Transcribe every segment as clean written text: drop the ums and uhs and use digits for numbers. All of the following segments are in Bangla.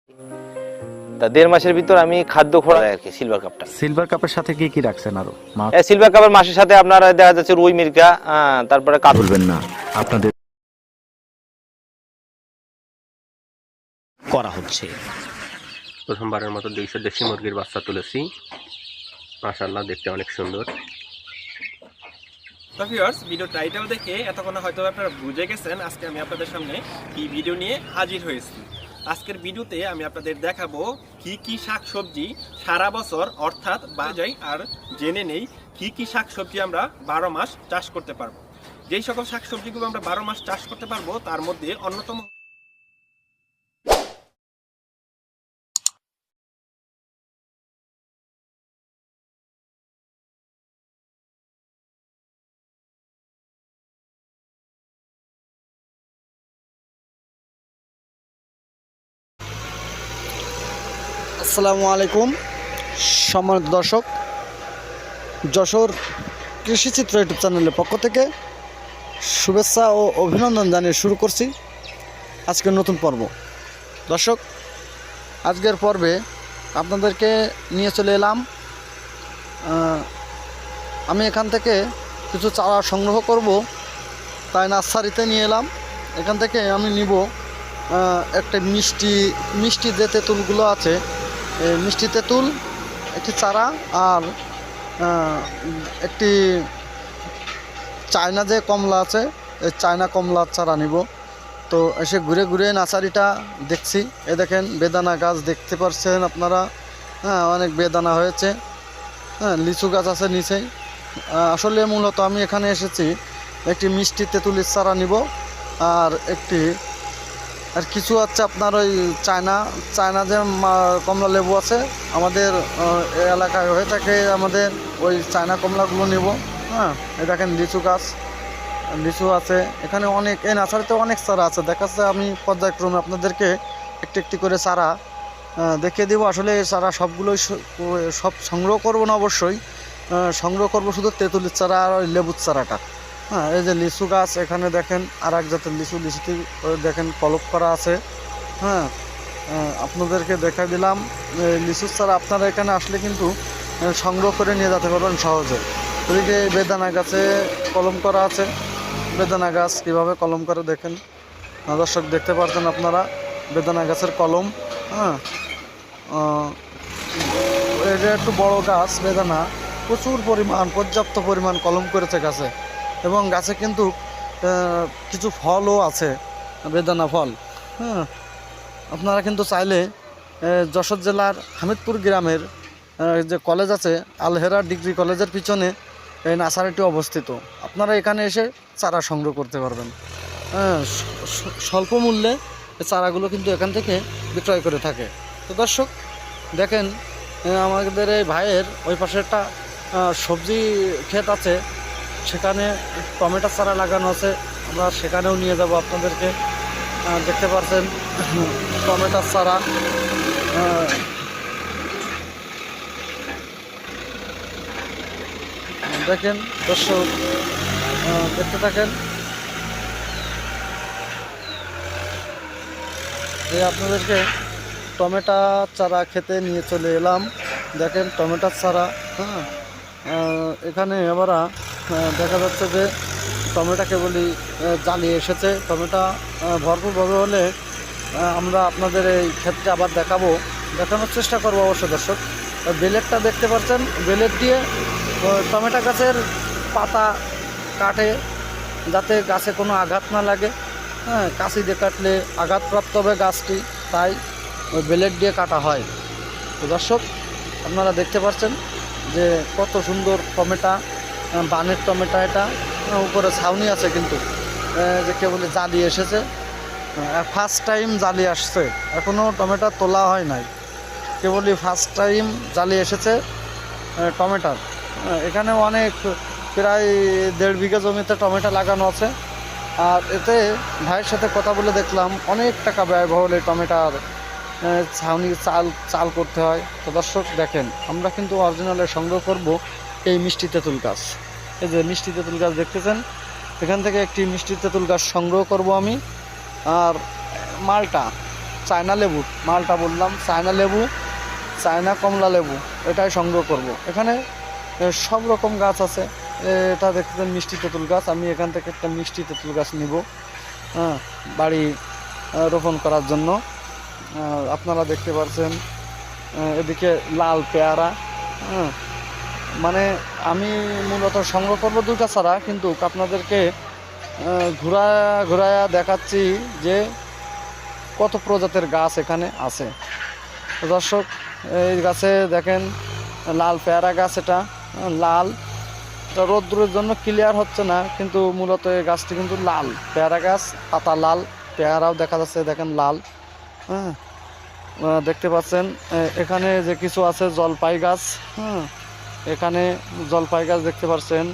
তা 1.5 মাসের ভিতর আমি খাদ্য খোলা আর কি সিলভার কাপটা। সিলভার কাপের সাথে কি কি রাখছেন আরো? মাছ সিলভার কাপের মাছের সাথে আপনার দেখা যাচ্ছে রুই মির্গা, তারপরে বলবেন না আপনাদের করা হচ্ছে। প্রথমবারের মতো 200 দেশি মুরগির বাচ্চা তুলেছি। মাশাআল্লাহ, দেখতে অনেক সুন্দর। তো ভিউয়ার্স, ভিডিও টাইটেল দেখে এতক্ষণ হয়তো আপনারা বুঝে গেছেন আজকে আমি আপনাদের সামনে কি ভিডিও নিয়ে হাজির হয়েছি। আজকের ভিডিওতে আমি আপনাদের দেখাবো কি কি শাকসবজি সারা বছর অর্থাৎ বাজাই, আর জেনে নেই কি কি শাকসবজি আমরা 12 মাস চাষ করতে পারবো। যেই সকল শাকসবজিগুলো আমরা 12 মাস চাষ করতে পারবো তার মধ্যে অন্যতম আসসালামু আলাইকুম সম্মানিত দর্শক, যশোর কৃষিচিত্র ইউটিউব চ্যানেলের পক্ষ থেকে শুভেচ্ছা ও অভিনন্দন জানিয়ে শুরু করছি আজকের নতুন পর্ব। দর্শক, আজকের পর্বে আপনাদেরকে নিয়ে চলে এলাম। আমি এখান থেকে কিছু চারা সংগ্রহ করব, তাই নার্সারিতে নিয়ে এলাম। এখান থেকে আমি নিব একটা মিষ্টি যে তেঁতুলগুলো আছে, মিষ্টি তেঁতুল একটি চারা, আর একটি চায়না যে কমলা আছে এই চায়না কমলার চারা নিব। তো এসে ঘুরে ঘুরে নার্সারিটা দেখছি। এ দেখেন বেদানা গাছ দেখতে পাচ্ছেন আপনারা, অনেক বেদানা হয়েছে। লিচু গাছ আছে নিচেই। আসলে মূলত আমি এখানে এসেছি একটি মিষ্টি তেঁতুলের চারা নিব, আর কিছু আছে আপনার ওই চায়না যে কমলা লেবু আছে আমাদের এলাকায় হয়ে থাকে, আমাদের ওই চায়না কমলাগুলো নেব। এই দেখেন লিচু আছে এখানে অনেক। এই নার্সারিতে অনেক চারা আছে, দেখাচ্ছে। আমি পর্যায়ক্রমে আপনাদেরকে একটি একটি করে চারা দেখিয়ে দেবো। আসলে এই চারা সবগুলোই সব সংগ্রহ করব না, অবশ্যই সংগ্রহ করব শুধু তেঁতুলের চারা আর ওই লেবুর চারাটা। এই যে লিচু গাছ এখানে দেখেন, আর এক জাতের লিচুতে দেখেন কলপ করা আছে। আপনাদেরকে দেখা দিলাম লিচুর চারা। আপনারা এখানে আসলে কিন্তু সংগ্রহ করে নিয়ে যেতে পারবেন সহজে। ওইদিকে বেদানা গাছে কলম করা আছে। বেদানা গাছ কীভাবে কলম করে দেখেন দর্শক, দেখতে পাচ্ছেন আপনারা বেদানা গাছের কলম। এটা একটু বড় গাছ বেদানা, পর্যাপ্ত পরিমাণ কলম করেছে গাছে, এবং গাছে কিন্তু কিছু ফলও আছে, বেদানা ফল। আপনারা কিন্তু চাইলে যশোর জেলার হামিদপুর গ্রামের যে কলেজ আছে, আলহেরা ডিগ্রি কলেজের পিছনে এই নার্সারিটি অবস্থিত। আপনারা এখানে এসে চারা সংগ্রহ করতে পারবেন। স্বল্প মূল্যে এই চারাগুলো কিন্তু এখান থেকে বিক্রয় করে থাকে। তো দর্শক দেখেন, আমাদের এই ভাইয়ের ওই পাশে একটা সবজি ক্ষেত আছে, সেখানে টমেটোর চারা লাগানো আছে। আমরা সেখানেও নিয়ে যাব আপনাদেরকে। দেখতে পাচ্ছেন টমেটোর চারা। দেখেন দর্শক, দেখতে থাকেন। এই আপনাদেরকে টমেটো চারা খেতে নিয়ে চলে এলাম। দেখেন টমেটোর চারা। এখানে এবার দেখা যাচ্ছে যে টমেটো কেবলই জ্বালিয়ে এসেছে। টমেটো ভরপুরভাবে হলে আমরা আপনাদের এই ক্ষেত্রে আবার দেখানোর চেষ্টা করবো অবশ্য। দর্শক, বেলেটটা দেখতে পাচ্ছেন, বেলেট দিয়ে টমেটো গাছের পাতা কাটে যাতে গাছে কোনো আঘাত না লাগে। কাঁচি দিয়ে কাটলে আঘাতপ্রাপ্ত হবে গাছটি, তাই ওই বেলেট দিয়ে কাটা হয়। তো দর্শক, আপনারা দেখতে পাচ্ছেন যে কত সুন্দর টমেটো, বানের টমেটো। এটা উপরে ছাউনি আছে, কিন্তু যে কেবলই জালি এসেছে, ফার্স্ট টাইম জালি আসছে, এখনও টমেটো তোলা হয় নাই, কেবলই ফার্স্ট টাইম জালি এসেছে টমেটোর। এখানে অনেক, প্রায় 1.5 বিঘা জমিতে টমেটো লাগানো আছে। আর এতে ভাইয়ের সাথে কথা বলে দেখলাম অনেক টাকা ব্যয়বহুল এই টমেটোর ছাউনি চাল করতে হয়। তো দর্শক দেখেন, আমরা কিন্তু অরিজিনালে সংগ্রহ করব এই মিষ্টি তেঁতুল গাছ। এই যে মিষ্টি তেঁতুল গাছ দেখতেছেন, এখান থেকে একটি মিষ্টি তেঁতুল গাছ সংগ্রহ করব আমি। আর মালটা চায়না লেবু, মালটা বললাম চায়না লেবু, চায়না কমলা লেবু, এটাই সংগ্রহ করব। এখানে সব রকম গাছ আছে। এটা দেখতেছেন মিষ্টি তেঁতুল গাছ, আমি এখান থেকে একটা মিষ্টি তেঁতুল গাছ নিব, হ্যাঁ, বাড়ি রোপণ করার জন্য। আপনারা দেখতে পাচ্ছেন এদিকে লাল পেয়ারা, হ্যাঁ, মানে আমি মূলত সংগ্রহ করবো দুটা ছাড়া, কিন্তু আপনাদেরকে ঘুরায়া দেখাচ্ছি যে কত প্রজাতির গাছ এখানে আছে। তো দর্শক, এই গাছে দেখেন লাল পেয়ারা গাছ, এটা লাল, এটা রোদ্রের জন্য ক্লিয়ার হচ্ছে না, কিন্তু মূলত এই গাছটি কিন্তু লাল পেয়ারা গাছ, পাতা লাল, পেয়ারাও দেখা যাচ্ছে দেখেন লাল, হ্যাঁ, দেখতে পাচ্ছেন। এখানে যে কিছু আছে জলপাই গাছ, হ্যাঁ, এখানে জলপাই গাছ দেখতে পাচ্ছেন।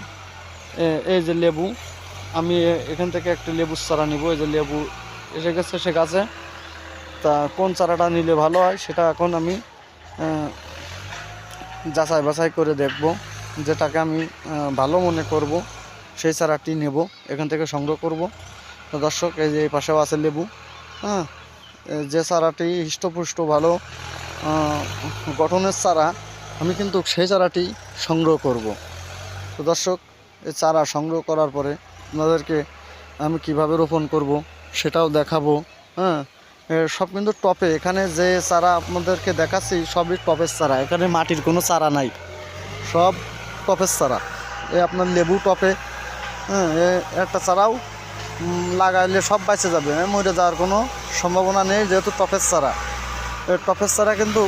এই যে লেবু, আমি এখান থেকে একটা লেবুর চারা নিব। এই যে লেবু এসে গেছে সে গাছে, তা কোন চারাটা নিলে ভালো হয় সেটা এখন আমি যাচাই বাছাই করে দেখব, যেটাকে আমি ভালো মনে করব সেই চারাটি নেব, এখান থেকে সংগ্রহ করব। তো দর্শক, এই যে এই পাশেও আছে লেবু, হ্যাঁ, যে চারাটি হৃষ্টপুষ্ট ভালো গঠনের চারা, আমি কিন্তু সেই চারাটি সংগ্রহ করব। তো দর্শক, এই চারা সংগ্রহ করার পরে আপনাদেরকে আমি কিভাবে রোপণ করব সেটাও দেখাবো, হ্যাঁ। সব কিন্তু টপে, এখানে যে চারা আপনাদেরকে দেখাচ্ছি সবই টপের চারা, এখানে মাটির কোনো চারা নাই, সব টপের চারা। আপনার লেবু টপে, হ্যাঁ, একটা চারাও লাগাইলে সব বেঁচে যাবে, মরে যাওয়ার কোনো সম্ভাবনা নেই, যেহেতু টপের চারা। টপের চারা কিন্তু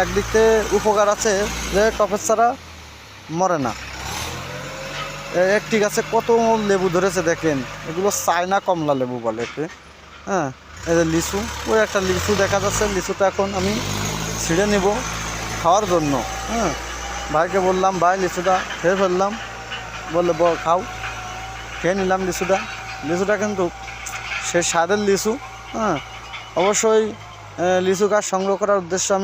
একদিক থেকে উপকার আছে যে টপের চারা মরে না। একটি গাছে কত লেবু ধরেছে দেখেন, এগুলো চায়না কমলা লেবু বলে একে, হ্যাঁ। এই যে লিচু, ওই একটা লিচু দেখা যাচ্ছে, লিচুটা এখন আমি ছিঁড়ে নিব খাওয়ার জন্য, হ্যাঁ। ভাইকে বললাম, ভাই লিচুটা খেয়ে ফেললাম, বললে খাও, খেয়ে নিলাম লিচুটা। লিচুটা কিন্তু সে স্বাদের লিচু, হ্যাঁ। অবশ্যই লিচু গাছ সংগ্রহ করার উদ্দেশ্য আমি